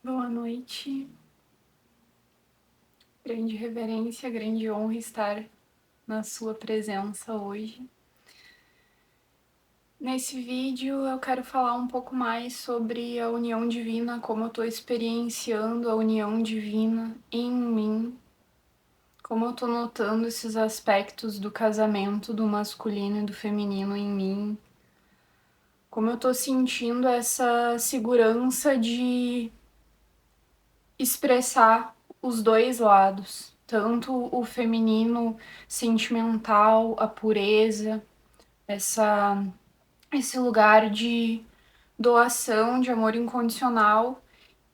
Boa noite. Grande reverência, grande honra estar na sua presença hoje. Nesse vídeo eu quero falar um pouco mais sobre a união divina, como eu estou experienciando a união divina em mim, como eu estou notando esses aspectos do casamento do masculino e do feminino em mim, como eu estou sentindo essa segurança de expressar os dois lados, tanto o feminino sentimental, a pureza, esse lugar de doação, de amor incondicional,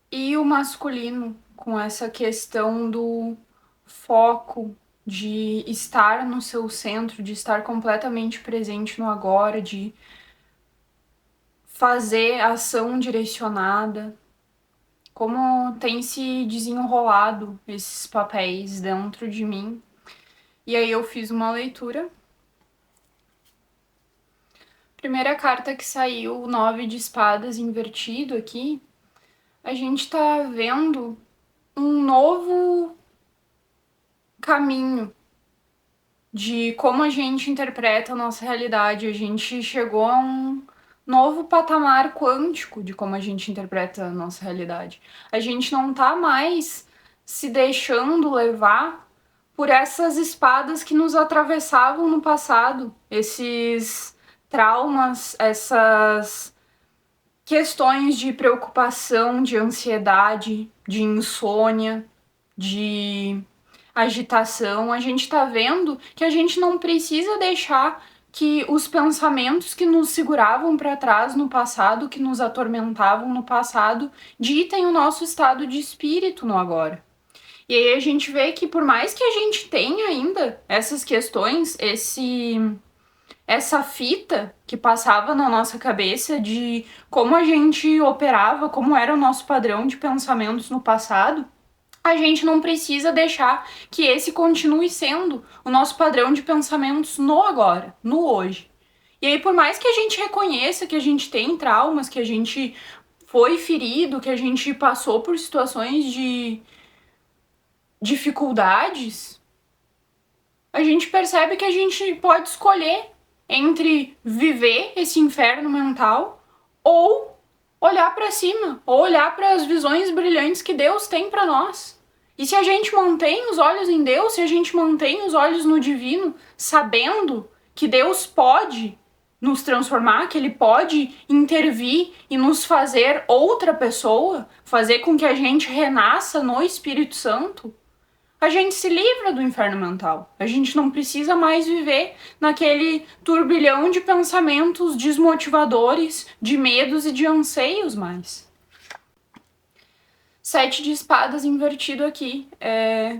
e o masculino com essa questão do foco, de estar no seu centro, de estar completamente presente no agora, de fazer ação direcionada. Como tem se desenrolado esses papéis dentro de mim. E aí eu fiz uma leitura. Primeira carta que saiu, o 9 de espadas invertido aqui, a gente tá vendo um novo caminho de como a gente interpreta a nossa realidade. A gente chegou a um novo patamar quântico de como a gente interpreta a nossa realidade. A gente não tá mais se deixando levar por essas espadas que nos atravessavam no passado, esses traumas, essas questões de preocupação, de ansiedade, de insônia, de agitação. A gente tá vendo que a gente não precisa deixar que os pensamentos que nos seguravam para trás no passado, que nos atormentavam no passado, ditem o nosso estado de espírito no agora. E aí a gente vê que por mais que a gente tenha ainda essas questões, essa fita que passava na nossa cabeça de como a gente operava, como era o nosso padrão de pensamentos no passado, a gente não precisa deixar que esse continue sendo o nosso padrão de pensamentos no agora, no hoje. E aí, por mais que a gente reconheça que a gente tem traumas, que a gente foi ferido, que a gente passou por situações de dificuldades, a gente percebe que a gente pode escolher entre viver esse inferno mental ou olhar para cima, ou olhar para as visões brilhantes que Deus tem para nós. E se a gente mantém os olhos em Deus, se a gente mantém os olhos no divino, sabendo que Deus pode nos transformar, que Ele pode intervir e nos fazer outra pessoa, fazer com que a gente renasça no Espírito Santo, a gente se livra do inferno mental. A gente não precisa mais viver naquele turbilhão de pensamentos desmotivadores, de medos e de anseios mais. 7 de espadas invertido aqui.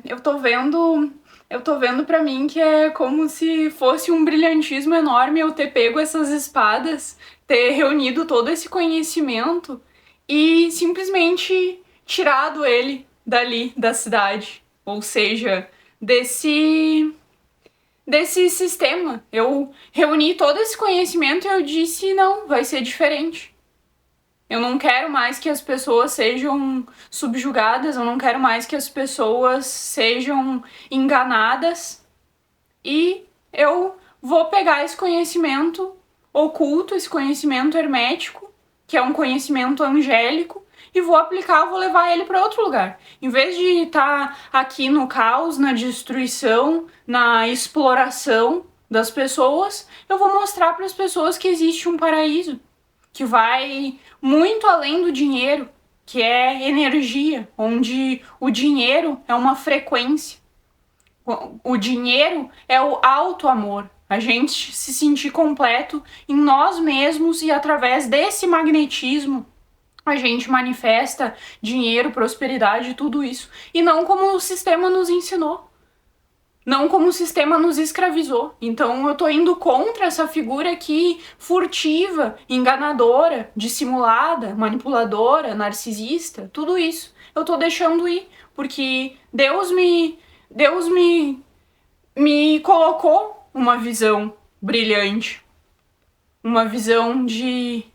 Eu tô vendo pra mim que é como se fosse um brilhantismo enorme eu ter pego essas espadas, ter reunido todo esse conhecimento e simplesmente tirado ele dali, da cidade. Ou seja, desse sistema. Eu reuni todo esse conhecimento e eu disse, não, vai ser diferente. Eu não quero mais que as pessoas sejam subjugadas, eu não quero mais que as pessoas sejam enganadas. E eu vou pegar esse conhecimento oculto, esse conhecimento hermético, que é um conhecimento angélico, e vou aplicar, vou levar ele para outro lugar. Em vez de estar aqui no caos, na destruição, na exploração das pessoas, eu vou mostrar para as pessoas que existe um paraíso, que vai muito além do dinheiro, que é energia, onde o dinheiro é uma frequência. O dinheiro é o auto-amor. A gente se sentir completo em nós mesmos e através desse magnetismo a gente manifesta dinheiro, prosperidade, tudo isso. E não como o sistema nos ensinou. Não como o sistema nos escravizou. Então eu tô indo contra essa figura aqui furtiva, enganadora, dissimulada, manipuladora, narcisista, tudo isso. Eu tô deixando ir, porque Deus me colocou uma visão brilhante, uma visão de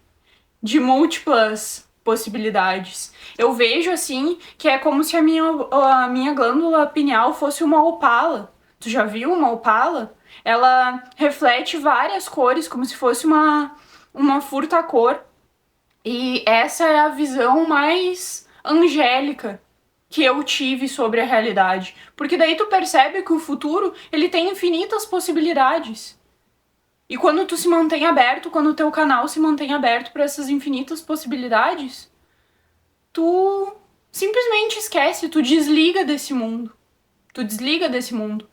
múltiplas possibilidades. Eu vejo, assim, que é como se a minha glândula pineal fosse uma opala. Tu já viu uma opala? Ela reflete várias cores, como se fosse uma furta-cor. E essa é a visão mais angélica que eu tive sobre a realidade. Porque daí tu percebe que o futuro, ele tem infinitas possibilidades. E quando tu se mantém aberto, quando o teu canal se mantém aberto para essas infinitas possibilidades, tu simplesmente esquece, tu desliga desse mundo. Tu desliga desse mundo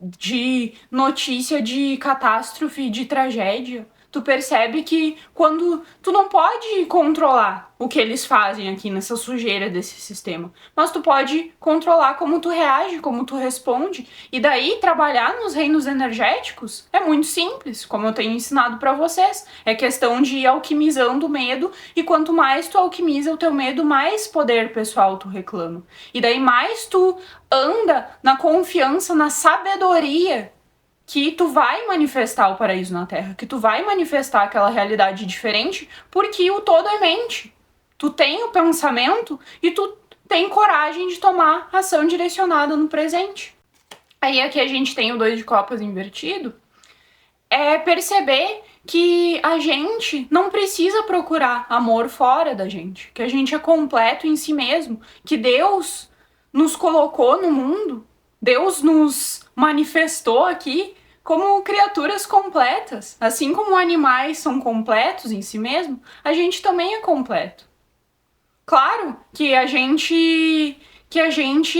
de notícia de catástrofe, de tragédia. Tu percebe que quando tu não pode controlar o que eles fazem aqui nessa sujeira desse sistema, mas tu pode controlar como tu reage, como tu responde. E daí trabalhar nos reinos energéticos é muito simples, como eu tenho ensinado para vocês. É questão de ir alquimizando o medo, e quanto mais tu alquimiza o teu medo, mais poder pessoal tu reclama. E daí mais tu anda na confiança, na sabedoria que tu vai manifestar o paraíso na Terra, que tu vai manifestar aquela realidade diferente, porque o todo é mente. Tu tem o pensamento e tu tem coragem de tomar ação direcionada no presente. Aí aqui a gente tem o 2 de copas invertido. É perceber que a gente não precisa procurar amor fora da gente, que a gente é completo em si mesmo, que Deus nos colocou no mundo, Deus nos manifestou aqui como criaturas completas. Assim como animais são completos em si mesmo, a gente também é completo. Claro que a gente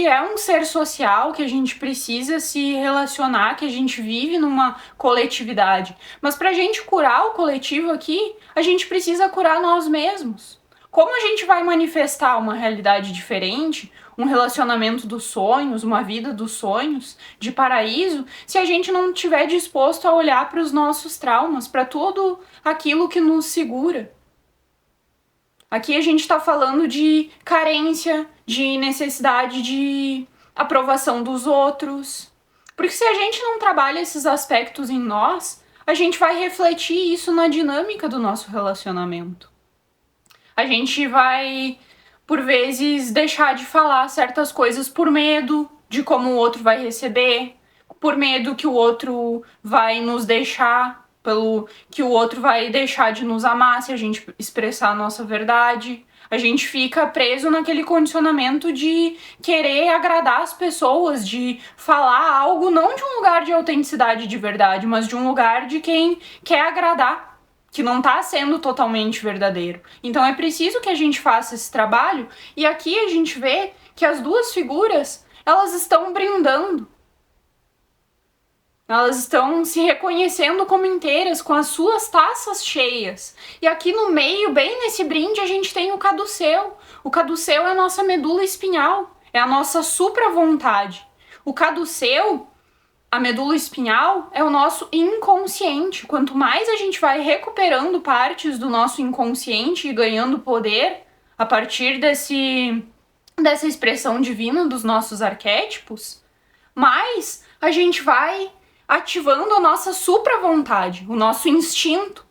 é um ser social, que a gente precisa se relacionar, que a gente vive numa coletividade. Mas pra gente curar o coletivo aqui, a gente precisa curar nós mesmos. Como a gente vai manifestar uma realidade diferente, um relacionamento dos sonhos, uma vida dos sonhos, de paraíso, se a gente não estiver disposto a olhar para os nossos traumas, para tudo aquilo que nos segura? Aqui a gente está falando de carência, de necessidade de aprovação dos outros. Porque se a gente não trabalha esses aspectos em nós, a gente vai refletir isso na dinâmica do nosso relacionamento. A gente vai, por vezes, deixar de falar certas coisas por medo de como o outro vai receber, por medo que o outro vai nos deixar, pelo que o outro vai deixar de nos amar se a gente expressar a nossa verdade. A gente fica preso naquele condicionamento de querer agradar as pessoas, de falar algo não de um lugar de autenticidade de verdade, mas de um lugar de quem quer agradar, que não tá sendo totalmente verdadeiro. Então é preciso que a gente faça esse trabalho, e aqui a gente vê que as duas figuras, elas estão brindando. Elas estão se reconhecendo como inteiras, com as suas taças cheias. E aqui no meio, bem nesse brinde, a gente tem o caduceu. O caduceu é a nossa medula espinhal, é a nossa supra-vontade. O caduceu, a medula espinhal, é o nosso inconsciente. Quanto mais a gente vai recuperando partes do nosso inconsciente e ganhando poder a partir dessa expressão divina dos nossos arquétipos, mais a gente vai ativando a nossa supra-vontade, o nosso instinto.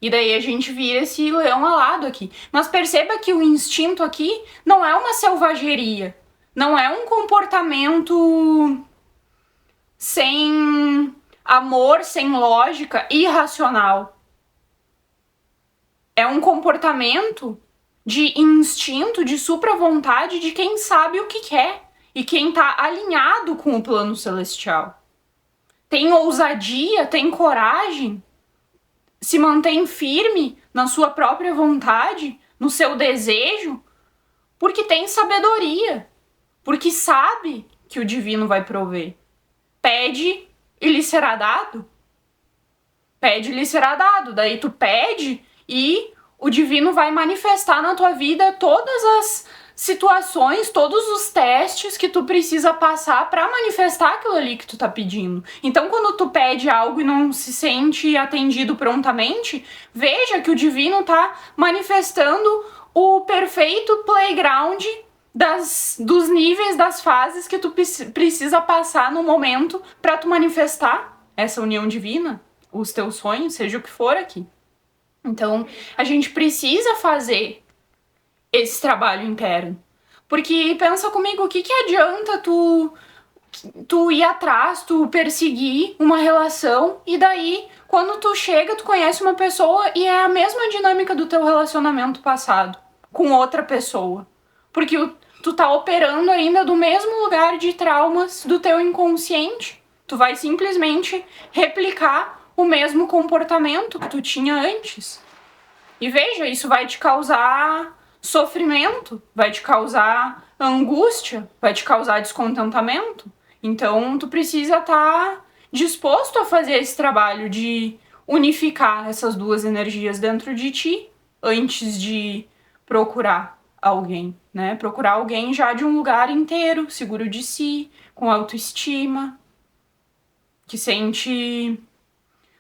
E daí a gente vira esse leão alado aqui. Mas perceba que o instinto aqui não é uma selvageria, não é um comportamento sem amor, sem lógica, irracional. É um comportamento de instinto, de supra-vontade de quem sabe o que quer e quem está alinhado com o plano celestial. Tem ousadia, tem coragem, se mantém firme na sua própria vontade, no seu desejo, porque tem sabedoria, porque sabe que o divino vai prover. Pede e lhe será dado. Pede e lhe será dado. Daí tu pede e o divino vai manifestar na tua vida todas as situações, todos os testes que tu precisa passar para manifestar aquilo ali que tu tá pedindo. Então, quando tu pede algo e não se sente atendido prontamente, veja que o divino tá manifestando o perfeito playground dos níveis, das fases que tu precisa passar no momento para tu manifestar essa união divina, os teus sonhos, seja o que for aqui. Então, a gente precisa fazer esse trabalho interno. Porque pensa comigo, o que adianta tu ir atrás, tu perseguir uma relação e daí, quando tu chega, tu conhece uma pessoa e é a mesma dinâmica do teu relacionamento passado com outra pessoa. Porque tu tá operando ainda do mesmo lugar de traumas do teu inconsciente. Tu vai simplesmente replicar o mesmo comportamento que tu tinha antes. E veja, isso vai te causar sofrimento, vai te causar angústia, vai te causar descontentamento. Então, tu precisa estar disposto a fazer esse trabalho de unificar essas duas energias dentro de ti antes de procurar alguém, né? Procurar alguém já de um lugar inteiro, seguro de si, com autoestima, que sente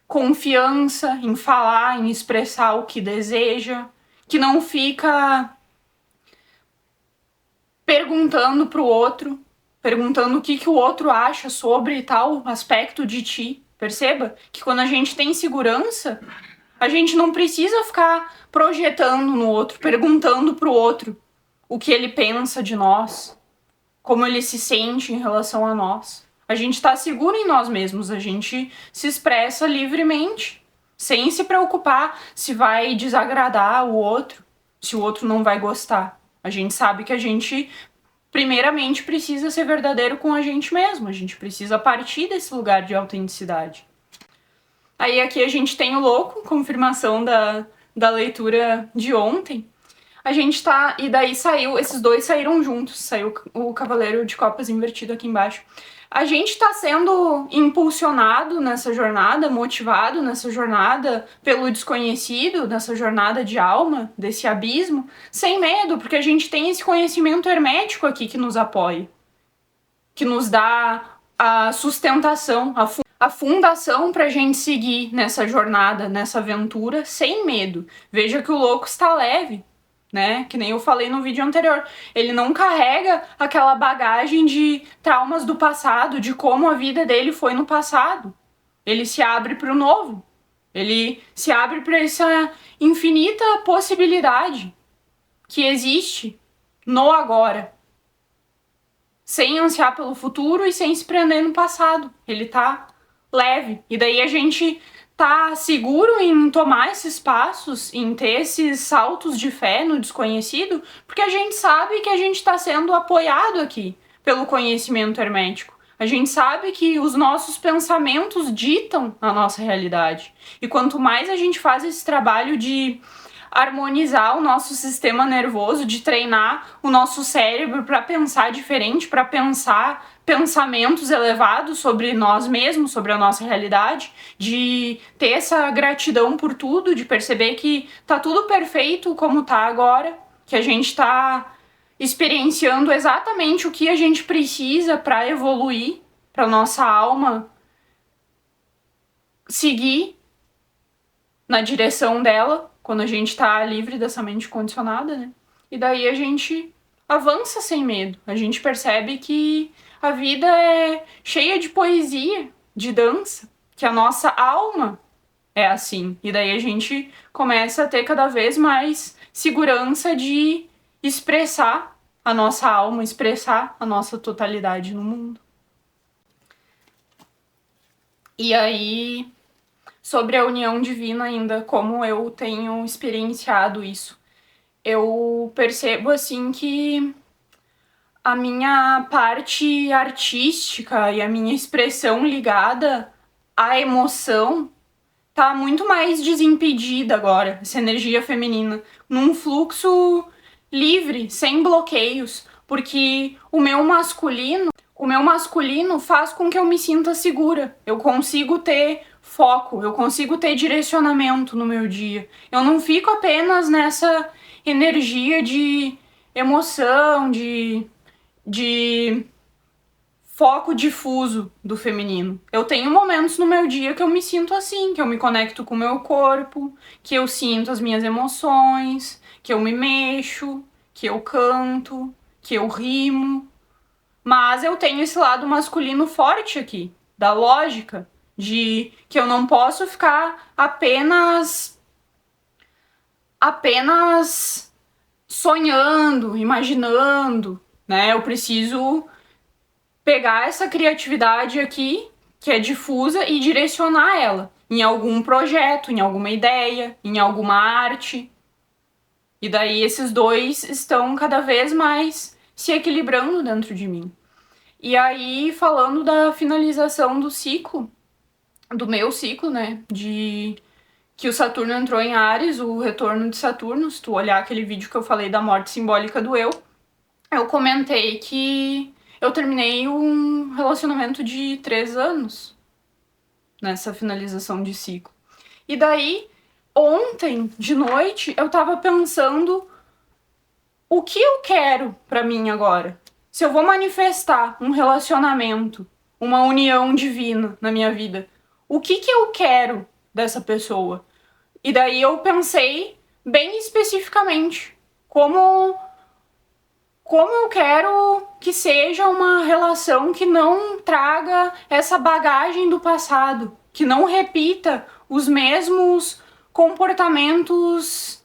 confiança em falar, em expressar o que deseja, que não fica perguntando pro outro, perguntando o que o outro acha sobre tal aspecto de ti. Perceba que quando a gente tem segurança, a gente não precisa ficar projetando no outro, perguntando pro outro o que ele pensa de nós, como ele se sente em relação a nós. A gente tá seguro em nós mesmos, a gente se expressa livremente, sem se preocupar se vai desagradar o outro, se o outro não vai gostar. A gente sabe que a gente, primeiramente, precisa ser verdadeiro com a gente mesmo, a gente precisa partir desse lugar de autenticidade. Aí aqui a gente tem o louco, confirmação da leitura de ontem. A gente tá. E daí saiu, esses dois saíram juntos, saiu o Cavaleiro de Copas invertido aqui embaixo. A gente tá sendo impulsionado nessa jornada, motivado nessa jornada pelo desconhecido, nessa jornada de alma, desse abismo, sem medo, porque a gente tem esse conhecimento hermético aqui que nos apoia, que nos dá a sustentação, a fundação pra gente seguir nessa jornada, nessa aventura, sem medo. Veja que o louco está leve, né? Que nem eu falei no vídeo anterior. Ele não carrega aquela bagagem de traumas do passado, de como a vida dele foi no passado. Ele se abre para o novo. Ele se abre para essa infinita possibilidade que existe no agora. Sem ansiar pelo futuro e sem se prender no passado. Ele tá leve. E daí a gente tá seguro em tomar esses passos, em ter esses saltos de fé no desconhecido, porque a gente sabe que a gente tá sendo apoiado aqui pelo conhecimento hermético. A gente sabe que os nossos pensamentos ditam a nossa realidade. E quanto mais a gente faz esse trabalho de harmonizar o nosso sistema nervoso, de treinar o nosso cérebro para pensar diferente, para pensar pensamentos elevados sobre nós mesmos, sobre a nossa realidade, de ter essa gratidão por tudo, de perceber que tá tudo perfeito como tá agora, que a gente tá experienciando exatamente o que a gente precisa para evoluir, para nossa alma seguir na direção dela, quando a gente tá livre dessa mente condicionada, né? E daí a gente avança sem medo. A gente percebe que a vida é cheia de poesia, de dança, que a nossa alma é assim. E daí a gente começa a ter cada vez mais segurança de expressar a nossa alma, expressar a nossa totalidade no mundo. E aí, sobre a união divina ainda, como eu tenho experienciado isso. Eu percebo, assim, que a minha parte artística e a minha expressão ligada à emoção tá muito mais desimpedida agora, essa energia feminina, num fluxo livre, sem bloqueios, porque o meu masculino faz com que eu me sinta segura. Eu consigo ter foco, eu consigo ter direcionamento no meu dia. Eu não fico apenas nessa energia de emoção, de foco difuso do feminino. Eu tenho momentos no meu dia que eu me sinto assim, que eu me conecto com o meu corpo, que eu sinto as minhas emoções, que eu me mexo, que eu canto, que eu rimo. Mas eu tenho esse lado masculino forte aqui, da lógica, de que eu não posso ficar apenas sonhando, imaginando, né? Eu preciso pegar essa criatividade aqui, que é difusa, e direcionar ela em algum projeto, em alguma ideia, em alguma arte. E daí esses dois estão cada vez mais se equilibrando dentro de mim. E aí, falando da finalização do ciclo, do meu ciclo, né, de que o Saturno entrou em Áries, o retorno de Saturno, se tu olhar aquele vídeo que eu falei da morte simbólica do eu comentei que eu terminei um relacionamento de 3 anos nessa finalização de ciclo. E daí, ontem de noite, eu tava pensando o que eu quero pra mim agora. Se eu vou manifestar um relacionamento, uma união divina na minha vida, o que eu quero dessa pessoa? E daí eu pensei bem especificamente como eu quero que seja uma relação que não traga essa bagagem do passado, que não repita os mesmos comportamentos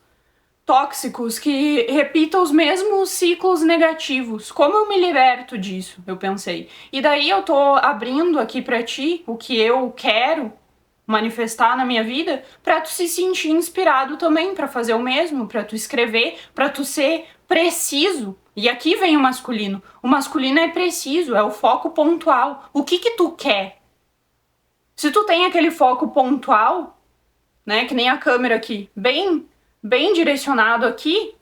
tóxicos, que repita os mesmos ciclos negativos. Como eu me liberto disso? Eu pensei. E daí eu tô abrindo aqui pra ti o que eu quero manifestar na minha vida, pra tu se sentir inspirado também pra fazer o mesmo, pra tu escrever, pra tu ser preciso. E aqui vem o masculino. O masculino é preciso, é o foco pontual. O que tu quer? Se tu tem aquele foco pontual, né, que nem a câmera aqui, bem direcionado aqui,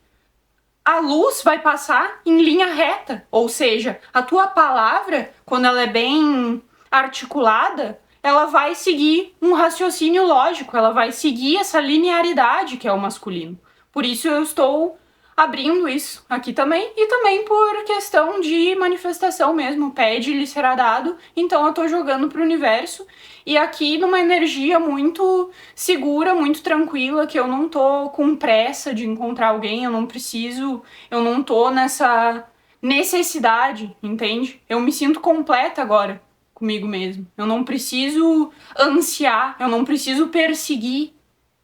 a luz vai passar em linha reta. Ou seja, a tua palavra, quando ela é bem articulada, ela vai seguir um raciocínio lógico, ela vai seguir essa linearidade que é o masculino. Por isso eu estou abrindo isso aqui também, e também por questão de manifestação mesmo, pede e lhe será dado, então eu tô jogando pro universo, e aqui numa energia muito segura, muito tranquila, que eu não tô com pressa de encontrar alguém, eu não tô nessa necessidade, entende? Eu me sinto completa agora comigo mesmo, eu não preciso ansiar, eu não preciso perseguir,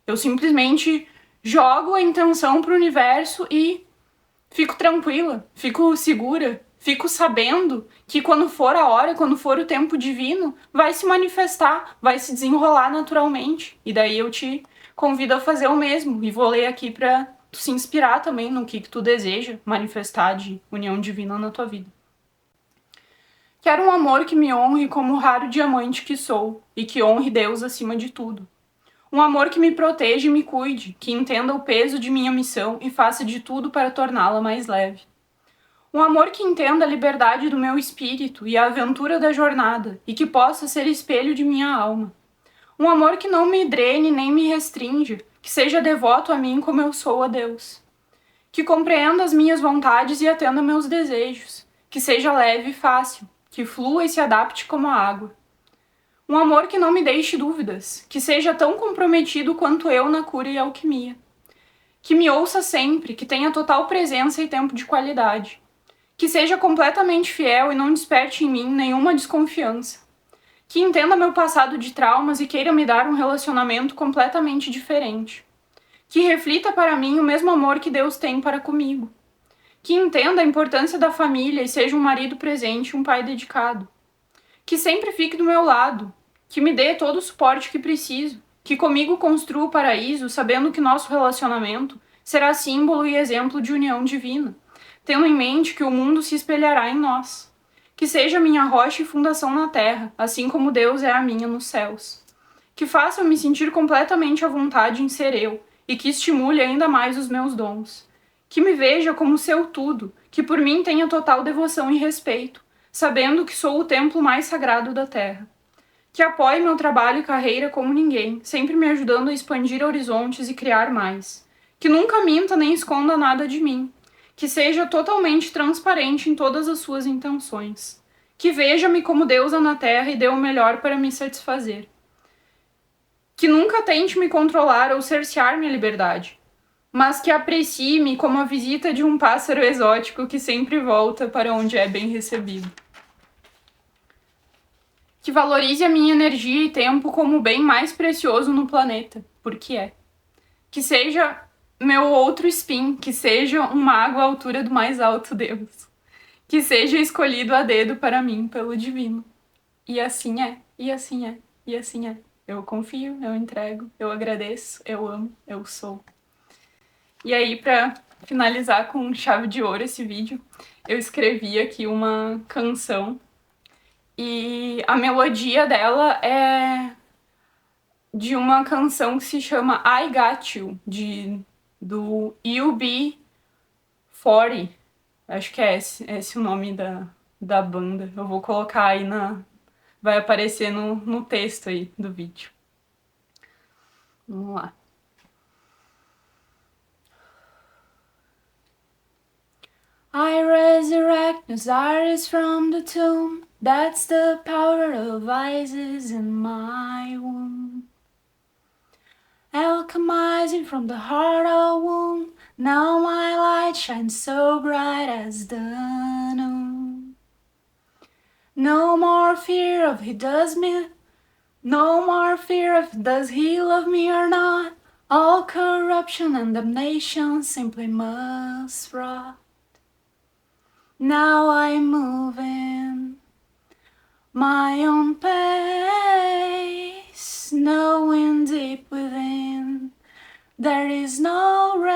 eu simplesmente jogo a intenção pro universo e fico tranquila, fico segura, fico sabendo que quando for a hora, quando for o tempo divino, vai se manifestar, vai se desenrolar naturalmente. E daí eu te convido a fazer o mesmo. E vou ler aqui pra tu se inspirar também no que tu deseja manifestar de união divina na tua vida. Quero um amor que me honre como o raro diamante que sou e que honre Deus acima de tudo. Um amor que me proteja e me cuide, que entenda o peso de minha missão e faça de tudo para torná-la mais leve. Um amor que entenda a liberdade do meu espírito e a aventura da jornada, e que possa ser espelho de minha alma. Um amor que não me drene nem me restrinja, que seja devoto a mim como eu sou a Deus. Que compreenda as minhas vontades e atenda meus desejos, que seja leve e fácil, que flua e se adapte como a água. Um amor que não me deixe dúvidas, que seja tão comprometido quanto eu na cura e alquimia. Que me ouça sempre, que tenha total presença e tempo de qualidade. Que seja completamente fiel e não desperte em mim nenhuma desconfiança. Que entenda meu passado de traumas e queira me dar um relacionamento completamente diferente. Que reflita para mim o mesmo amor que Deus tem para comigo. Que entenda a importância da família e seja um marido presente e um pai dedicado. Que sempre fique do meu lado, que me dê todo o suporte que preciso, que comigo construa o paraíso, sabendo que nosso relacionamento será símbolo e exemplo de união divina, tendo em mente que o mundo se espelhará em nós. Que seja minha rocha e fundação na terra, assim como Deus é a minha nos céus. Que faça eu me sentir completamente à vontade em ser eu, e que estimule ainda mais os meus dons. Que me veja como seu tudo, que por mim tenha total devoção e respeito, sabendo que sou o templo mais sagrado da terra. Que apoie meu trabalho e carreira como ninguém, sempre me ajudando a expandir horizontes e criar mais. Que nunca minta nem esconda nada de mim. Que seja totalmente transparente em todas as suas intenções. Que veja-me como deusa na terra e dê o melhor para me satisfazer. Que nunca tente me controlar ou cercear minha liberdade, mas que aprecie-me como a visita de um pássaro exótico que sempre volta para onde é bem recebido. Que valorize a minha energia e tempo como o bem mais precioso no planeta, porque é. Que seja meu outro spin, que seja um mago à altura do mais alto Deus, que seja escolhido a dedo para mim pelo divino. E assim é, e assim é, e assim é. Eu confio, eu entrego, eu agradeço, eu amo, eu sou. E aí, pra finalizar com chave de ouro esse vídeo, eu escrevi aqui uma canção e a melodia dela é de uma canção que se chama I Got You, do UB40. Acho que é esse o nome da banda. Eu vou colocar aí vai aparecer no texto aí do vídeo. Vamos lá. I resurrect Osiris from the tomb. That's the power of Isis in my womb. Alchemizing from the heart of womb. Now my light shines so bright as the noon. No more fear of he does me. No more fear of does he love me or not. All corruption and damnation simply must rot. Now I'm moving my own pace, knowing deep within there is no race.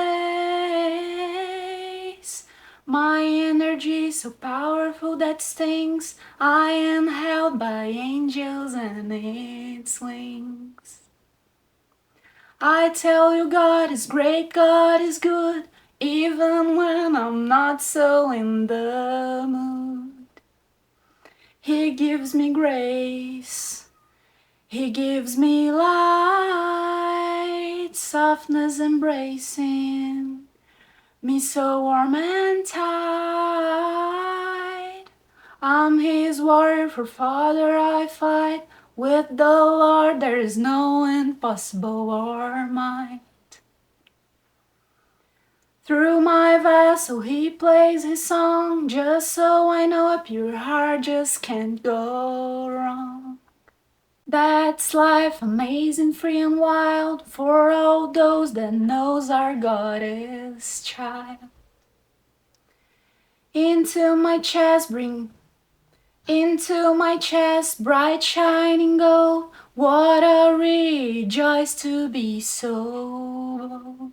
My energy is so powerful that stings. I am held by angels and its wings. I tell you God is great, God is good, even when I'm not so in the mood. He gives me grace, He gives me light, softness embracing me so warm and tight. I'm His warrior, for Father I fight. With the Lord there is no impossible or might. Through my vessel He plays His song, just so I know a pure heart just can't go wrong. That's life, amazing, free and wild, for all those that knows our God is child. Into my chest bright shining gold. What a rejoice to be so bold.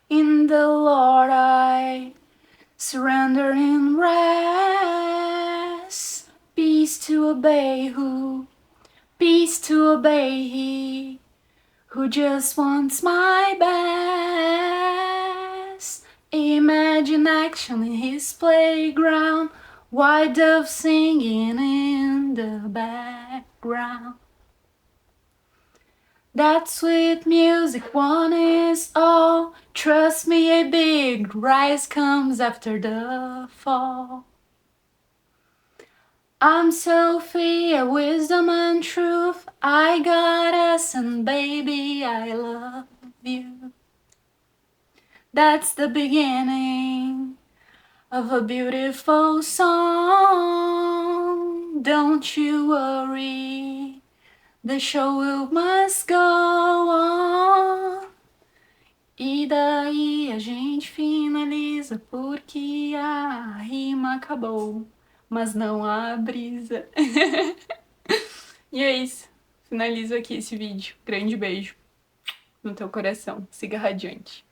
In the Lord I surrender in rest. Peace to obey He who just wants my best. Imagine action in His playground, white doves singing in the background. That sweet music, one is all. Trust me, a big rise comes after the fall. I'm so free of wisdom and truth. I got us, and baby, I love you. That's the beginning of a beautiful song. Don't you worry, the show must go on. E daí a gente finaliza porque a rima acabou, mas não a brisa. E é isso. Finalizo aqui esse vídeo. Grande beijo no teu coração. Siga radiante.